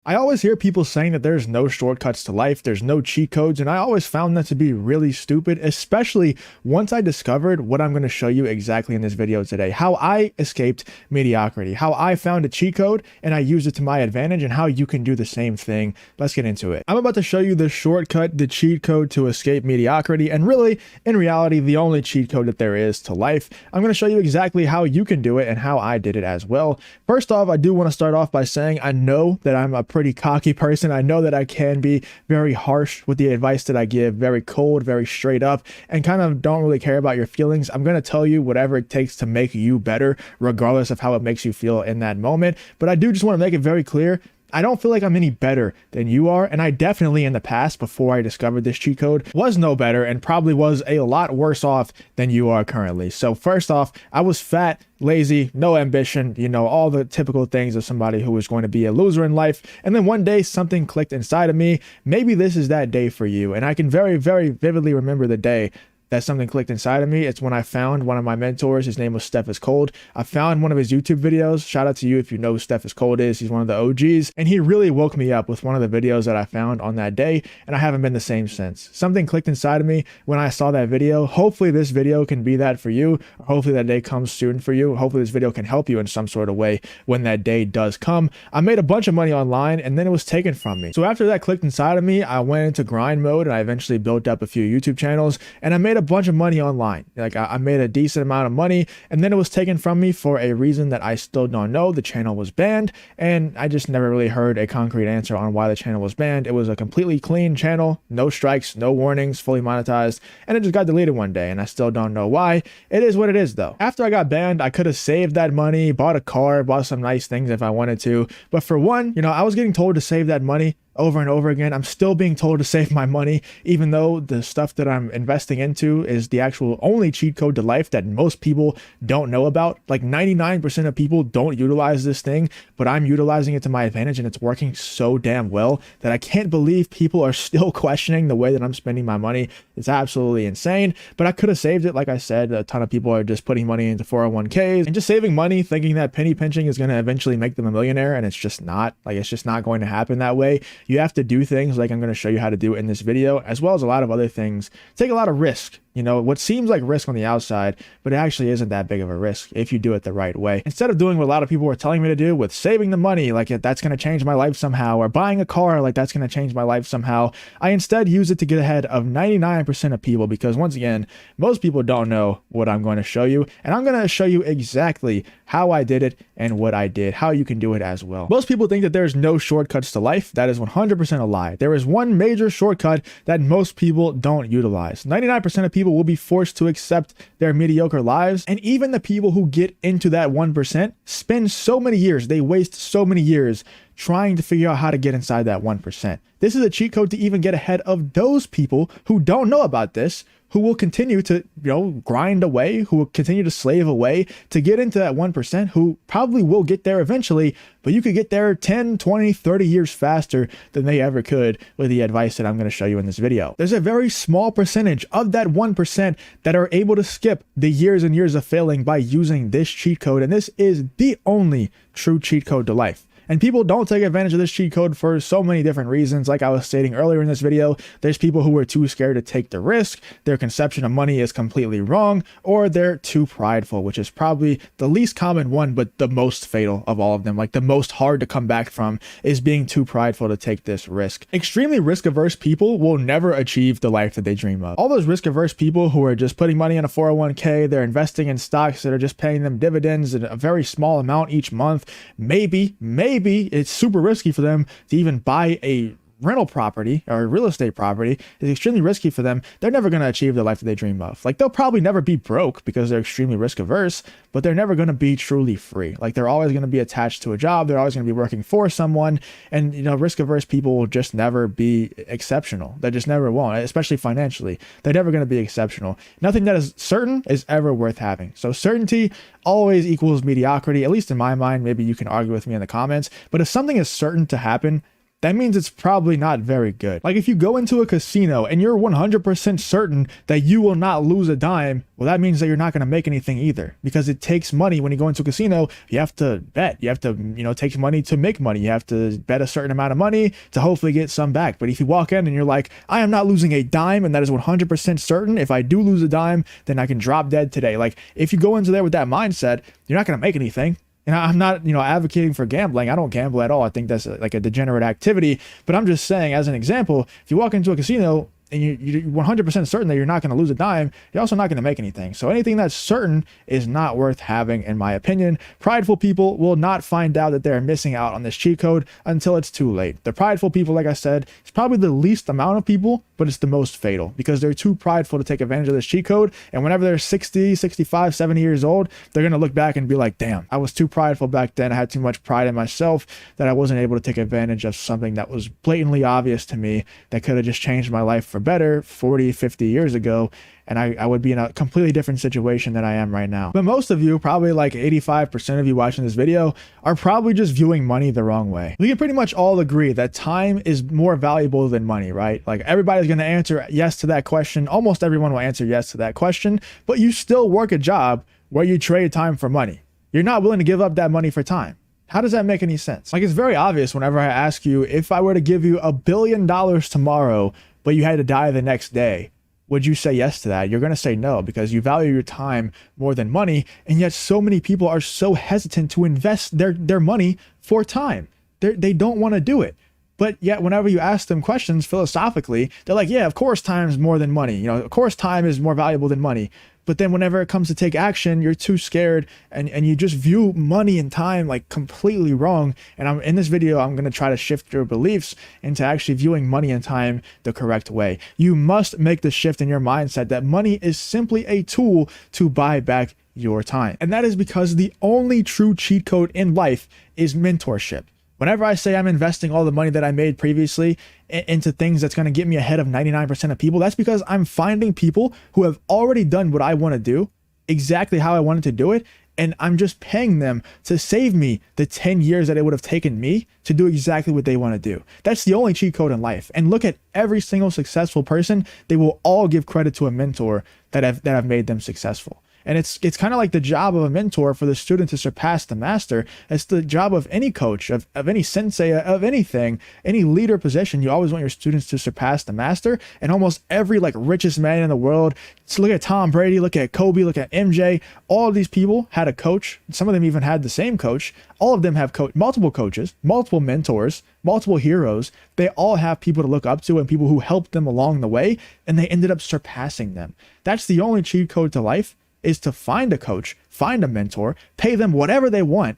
I always hear people saying that there's no shortcuts to life, there's no cheat codes, and I always found that to be really stupid, especially once I discovered what I'm going to show you exactly in this video today. How I escaped mediocrity, how I found a cheat code and I used it to my advantage, and how you can do the same thing. Let's get into it. I'm about to show you the shortcut, the cheat code to escape mediocrity, and really, in reality, the only cheat code that there is to life. I'm going to show you exactly how you can do it and how I did it as well. First off, I do want to start off by saying I know that I'm a pretty cocky person. I know that I can be very harsh with the advice that I give, very cold, very straight up, and kind of don't really care about your feelings. I'm going to tell you whatever it takes to make you better, regardless of how it makes you feel in that moment. But I do just want to make it very clear, I don't feel like I'm any better than you are, and I definitely in the past, before I discovered this cheat code, was no better and probably was a lot worse off than you are currently. So first off, I was fat, lazy, no ambition, you know, all the typical things of somebody who is going to be a loser in life. And then one day something clicked inside of me. Maybe this is that day for you. And I can very, very vividly remember the day that something clicked inside of me. It's when I found one of my mentors. His name was Steph is Cold. I found one of his YouTube videos. Shout out to you if you know who Steph is Cold is. He's one of the OGs. And he really woke me up with one of the videos that I found on that day. And I haven't been the same since. Something clicked inside of me when I saw that video. Hopefully this video can be that for you. Hopefully that day comes soon for you. Hopefully this video can help you in some sort of way when that day does come. I made a bunch of money online and then it was taken from me. So after that clicked inside of me, I went into grind mode and I eventually built up a few YouTube channels and I made a bunch of money online. Like I made a decent amount of money and then it was taken from me for a reason that I still don't know. The channel was banned and I just never really heard a concrete answer on why the channel was banned. It was a completely clean channel, no strikes, no warnings, fully monetized, and it just got deleted one day and I still don't know why. It is what it is though. After I got banned, I could have saved that money, bought a car, bought some nice things if I wanted to. But for one, you know, I was getting told to save that money over and over again. I'm still being told to save my money, even though the stuff that I'm investing into is the actual only cheat code to life that most people don't know about. Like 99% of people don't utilize this thing, but I'm utilizing it to my advantage and it's working so damn well that I can't believe people are still questioning the way that I'm spending my money. It's absolutely insane, but I could have saved it. Like I said, a ton of people are just putting money into 401ks and just saving money thinking that penny pinching is going to eventually make them a millionaire, and it's just not. Like, it's just not going to happen that way. You have to do things like I'm going to show you how to do in this video, as well as a lot of other things. Take a lot of risk. You know, what seems like risk on the outside, but it actually isn't that big of a risk if you do it the right way. Instead of doing what a lot of people are telling me to do with saving the money, like that's going to change my life somehow, or buying a car, like that's going to change my life somehow, I instead use it to get ahead of 99% of people, because once again, most people don't know what I'm going to show you, and I'm going to show you exactly how I did it and what I did, how you can do it as well. Most people think that there's no shortcuts to life. That is 100% a lie. There is one major shortcut that most people don't utilize. 99% of people will be forced to accept their mediocre lives, and even the people who get into that 1% spend so many years, they waste so many years trying to figure out how to get inside that 1%. This is a cheat code to even get ahead of those people who don't know about this, who will continue to, grind away, who will continue to slave away to get into that 1%, who probably will get there eventually, but you could get there 10, 20, 30 years faster than they ever could with the advice that I'm going to show you in this video. There's a very small percentage of that 1% that are able to skip the years and years of failing by using this cheat code, and this is the only true cheat code to life. And people don't take advantage of this cheat code for so many different reasons. Like I was stating earlier in this video, there's people who are too scared to take the risk, their conception of money is completely wrong, or they're too prideful, which is probably the least common one, but the most fatal of all of them. Like the most hard to come back from is being too prideful to take this risk. Extremely risk-averse people will never achieve the life that they dream of. All those risk-averse people who are just putting money in a 401k, they're investing in stocks that are just paying them dividends in a very small amount each month. Maybe it's super risky for them to even buy a rental property or real estate property. Is extremely risky for them. They're never going to achieve the life that they dream of. Like they'll probably never be broke because they're extremely risk averse, but they're never going to be truly free. Like they're always going to be attached to a job. They're always going to be working for someone. And risk averse people will just never be exceptional. They just never won't, especially financially. They're never going to be exceptional. Nothing that is certain is ever worth having. So certainty always equals mediocrity, at least in my mind. Maybe you can argue with me in the comments, but if something is certain to happen, that means it's probably not very good. Like if you go into a casino and you're 100% certain that you will not lose a dime, well, that means that you're not going to make anything either, because it takes money. When you go into a casino, you have to bet, you have to, take money to make money. You have to bet a certain amount of money to hopefully get some back. But if you walk in and you're like, I am not losing a dime, and that is 100% certain, if I do lose a dime, then I can drop dead today. Like if you go into there with that mindset, you're not going to make anything. And I'm not, advocating for gambling. I don't gamble at all. I think that's like a degenerate activity. But I'm just saying, as an example, if you walk into a casino and you're 100% certain that you're not going to lose a dime, you're also not going to make anything. So anything that's certain is not worth having, in my opinion. Prideful people will not find out that they're missing out on this cheat code until it's too late. The prideful people, like I said, it's probably the least amount of people, but it's the most fatal, because they're too prideful to take advantage of this cheat code. And whenever they're 60, 65, 70 years old, they're going to look back and be like, damn, I was too prideful back then. I had too much pride in myself that I wasn't able to take advantage of something that was blatantly obvious to me that could have just changed my life for better 40, 50 years ago. And I would be in a completely different situation than I am right now. But most of you, probably like 85% of you watching this video, are probably just viewing money the wrong way. We can pretty much all agree that time is more valuable than money, right? Like everybody's going to answer yes to that question. Almost everyone will answer yes to that question, but you still work a job where you trade time for money. You're not willing to give up that money for time. How does that make any sense? Like, it's very obvious whenever I ask you, if I were to give you $1 billion tomorrow, but you had to die the next day, would you say yes to that? You're going to say no, because you value your time more than money. And yet so many people are so hesitant to invest their money for time. They don't want to do it. But yet whenever you ask them questions philosophically, they're like, yeah, of course time is more than money. Of course time is more valuable than money. But then whenever it comes to take action, you're too scared, and you just view money and time like completely wrong. And in this video, I'm going to try to shift your beliefs into actually viewing money and time the correct way. You must make the shift in your mindset that money is simply a tool to buy back your time. And that is because the only true cheat code in life is mentorship. Whenever I say I'm investing all the money that I made previously into things that's going to get me ahead of 99% of people, that's because I'm finding people who have already done what I want to do, exactly how I wanted to do it, and I'm just paying them to save me the 10 years that it would have taken me to do exactly what they want to do. That's the only cheat code in life. And look at every single successful person. They will all give credit to a mentor that have made them successful. And it's kind of like the job of a mentor for the student to surpass the master. It's the job of any coach, of any sensei, of anything, any leader position. You always want your students to surpass the master. And almost every richest man in the world, so look at Tom Brady, look at Kobe, look at MJ. All of these people had a coach. Some of them even had the same coach. All of them have multiple coaches, multiple mentors, multiple heroes. They all have people to look up to and people who helped them along the way, and they ended up surpassing them. That's the only cheat code to life, is to find a coach, find a mentor, pay them whatever they want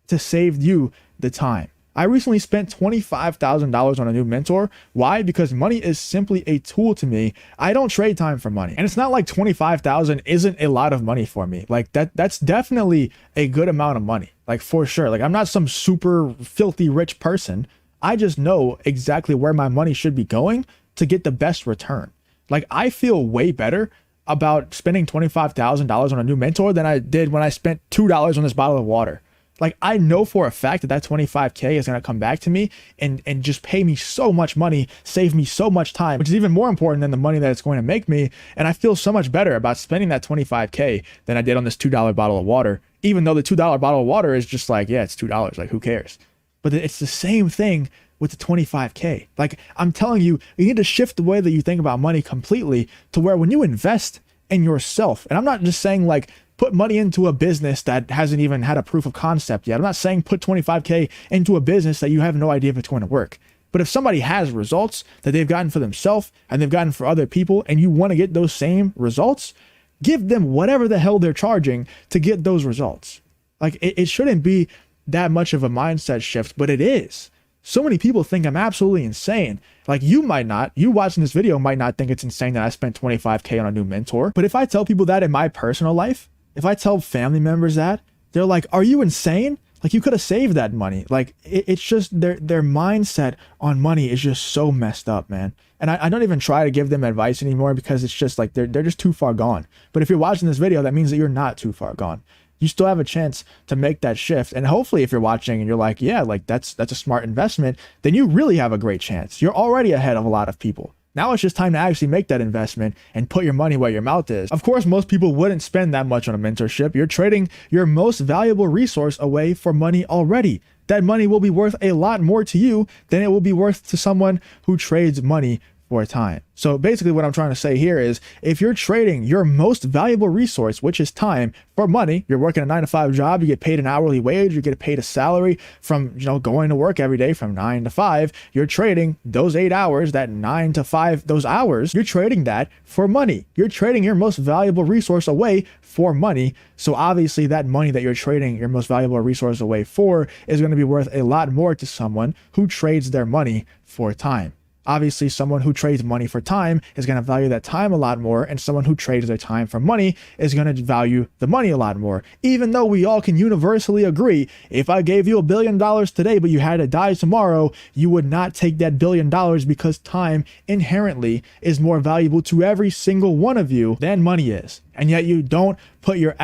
to save you the time. I recently spent $25,000 on a new mentor. Why? Because money is simply a tool to me. I don't trade time for money. And it's not like $25,000 isn't a lot of money for me. Like that's definitely a good amount of money. Like for sure. Like I'm not some super filthy rich person. I just know exactly where my money should be going to get the best return. Like I feel way better about spending $25,000 on a new mentor than I did when I spent $2 on this bottle of water. Like I know for a fact that $25K is going to come back to me and just pay me so much money, save me so much time, which is even more important than the money that it's going to make me. And I feel so much better about spending that $25K than I did on this $2 bottle of water, even though the $2 bottle of water is just like, yeah, it's $2. Like who cares? But it's the same thing with the $25K. Like I'm telling you, you need to shift the way that you think about money completely to where when you invest in yourself, and I'm not just saying like put money into a business that hasn't even had a proof of concept yet. I'm not saying put $25K into a business that you have no idea if it's going to work. But if somebody has results that they've gotten for themselves and they've gotten for other people, and you want to get those same results, give them whatever the hell they're charging to get those results. Like it shouldn't be that much of a mindset shift, but it is. So many people think I'm absolutely insane. Like you watching this video might not think it's insane that I spent $25K on a new mentor. But if I tell people that in my personal life, if I tell family members that, they're like, are you insane? Like you could have saved that money. Like it's just their mindset on money is just so messed up, man. And I don't even try to give them advice anymore because it's just like they're just too far gone. But if you're watching this video, that means that you're not too far gone. you still have a chance to make that shift. And hopefully if you're watching and you're like, yeah, like that's a smart investment, then you really have a great chance. You're already ahead of a lot of people. Now it's just time to actually make that investment and put your money where your mouth is. Of course, most people wouldn't spend that much on a mentorship. You're trading your most valuable resource away for money already. That money will be worth a lot more to you than it will be worth to someone who trades money for time. So basically what I'm trying to say here is, if you're trading your most valuable resource, which is time, for money, you're working a 9-to-5 job, you get paid an hourly wage, you get paid a salary from, going to work every day from 9 to 5, you're trading those 8 hours, that 9 to 5, those hours, you're trading that for money. You're trading your most valuable resource away for money. So obviously that money that you're trading your most valuable resource away for is going to be worth a lot more to someone who trades their money for time. Obviously, someone who trades money for time is going to value that time a lot more, and someone who trades their time for money is going to value the money a lot more. Even though we all can universally agree, if I gave you $1 billion today, but you had to die tomorrow, you would not take that $1 billion, because time inherently is more valuable to every single one of you than money is. And yet you don't put your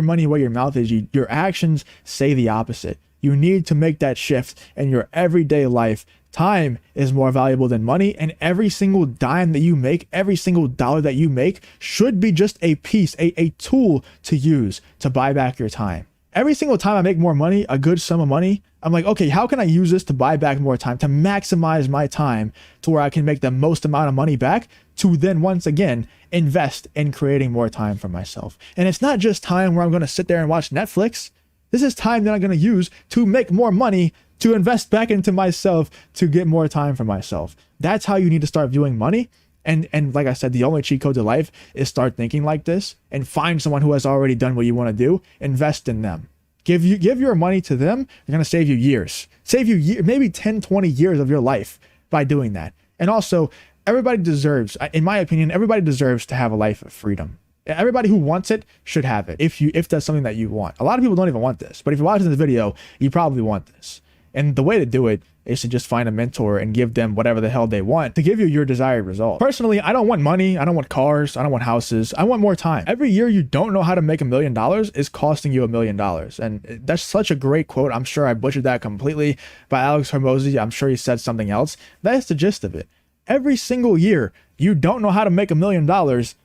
money where your mouth is. Your actions say the opposite. You need to make that shift in your everyday life. Time is more valuable than money, and every single dime that you make, every single dollar that you make should be just a piece, a tool to use to buy back your time. Every single time I make more money, a good sum of money, I'm like, okay, how can I use this to buy back more time, to maximize my time to where I can make the most amount of money back to then once again invest in creating more time for myself. And it's not just time where I'm going to sit there and watch Netflix. This is time that I'm going to use to make more money, to invest back into myself, to get more time for myself. That's how you need to start viewing money. And like I said, the only cheat code to life is start thinking like this and find someone who has already done what you want to do. Invest in them. Give your money to them. They're going to save you years. Save you maybe 10, 20 years of your life by doing that. And also, everybody deserves, in my opinion, everybody deserves to have a life of freedom. Everybody who wants it should have it, if that's something that you want. A lot of people don't even want this, but if you're watching this video, you probably want this. And the way to do it is to just find a mentor and give them whatever the hell they want to give you your desired result. Personally, I don't want money. I don't want cars. I don't want houses. I want more time. Every year you don't know how to make $1 million is costing you $1 million. And that's such a great quote. I'm sure I butchered that completely by Alex Hormozy. I'm sure he said something else. That's the gist of it. Every single year you don't know how to make $1 million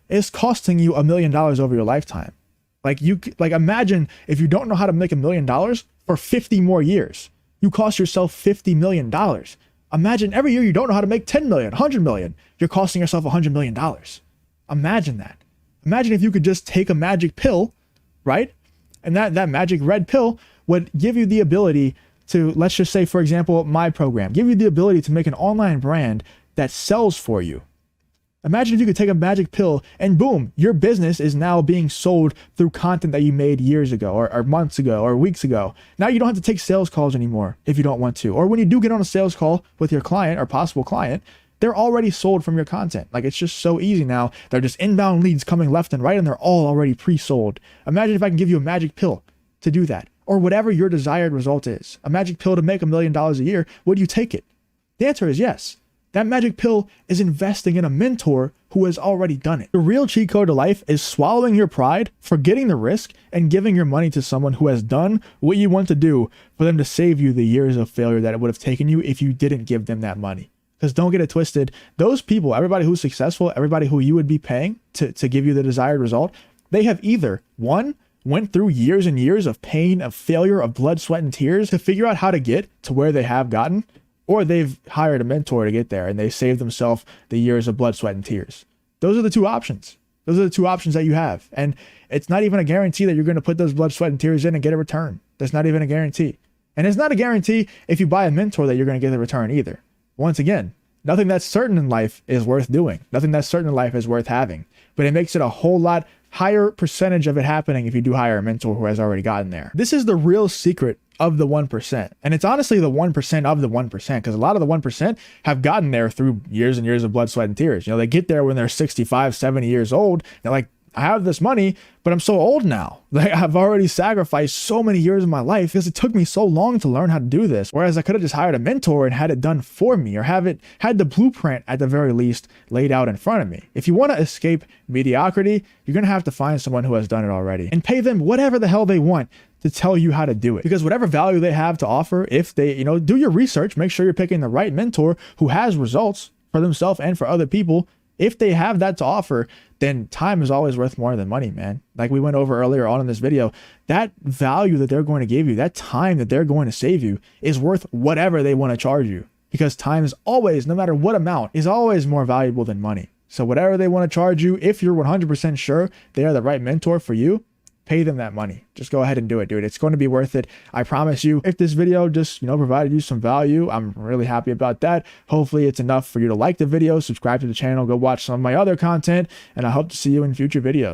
is costing you $1 million over your lifetime. Like imagine if you don't know how to make $1 million for 50 more years. You cost yourself $50 million. Imagine every year you don't know how to make 10 million, 100 million. You're costing yourself $100 million. Imagine that. Imagine if you could just take a magic pill, right? And that magic red pill would give you the ability to, let's just say, for example, my program, give you the ability to make an online brand that sells for you. Imagine if you could take a magic pill and boom, your business is now being sold through content that you made years ago or months ago or weeks ago. Now you don't have to take sales calls anymore if you don't want to. Or when you do get on a sales call with your client or possible client, they're already sold from your content. Like, it's just so easy now. They're just inbound leads coming left and right, and they're all already pre-sold. Imagine if I can give you a magic pill to do that, or whatever your desired result is. A magic pill to make $1 million a year. Would you take it? The answer is yes. That magic pill is investing in a mentor who has already done it. The real cheat code to life is swallowing your pride, forgetting the risk, and giving your money to someone who has done what you want to do for them to save you the years of failure that it would have taken you if you didn't give them that money. Because don't get it twisted, those people, everybody who's successful, everybody who you would be paying to give you the desired result, they have either, one, went through years and years of pain, of failure, of blood, sweat, and tears to figure out how to get to where they have gotten, or they've hired a mentor to get there and they saved themselves the years of blood, sweat, and tears. Those are the two options. Those are the two options that you have. And it's not even a guarantee that you're going to put those blood, sweat, and tears in and get a return. That's not even a guarantee. And it's not a guarantee if you buy a mentor that you're going to get the return either. Once again, nothing that's certain in life is worth doing. Nothing that's certain in life is worth having. But it makes it a whole lot higher percentage of it happening if you do hire a mentor who has already gotten there. This is the real secret of the 1%. And it's honestly the 1% of the 1%, because a lot of the 1% have gotten there through years and years of blood, sweat, and tears. They get there when they're 65, 70 years old. They're like, I have this money, but I'm so old now. Like, I've already sacrificed so many years of my life because it took me so long to learn how to do this. Whereas I could have just hired a mentor and had it done for me, or had the blueprint at the very least laid out in front of me. If you want to escape mediocrity, you're going to have to find someone who has done it already and pay them whatever the hell they want to tell you how to do it. Because whatever value they have to offer, if they, do your research, make sure you're picking the right mentor who has results for themselves and for other people. If they have that to offer, then time is always worth more than money, man. Like we went over earlier on in this video, that value that they're going to give you, that time that they're going to save you is worth whatever they want to charge you. Because time is always, no matter what amount, is always more valuable than money. So whatever they want to charge you, if you're 100% sure they are the right mentor for you, pay them that money. Just go ahead and do it, dude. It's going to be worth it. I promise you. If this video just, provided you some value, I'm really happy about that. Hopefully it's enough for you to like the video, subscribe to the channel, go watch some of my other content, and I hope to see you in future videos.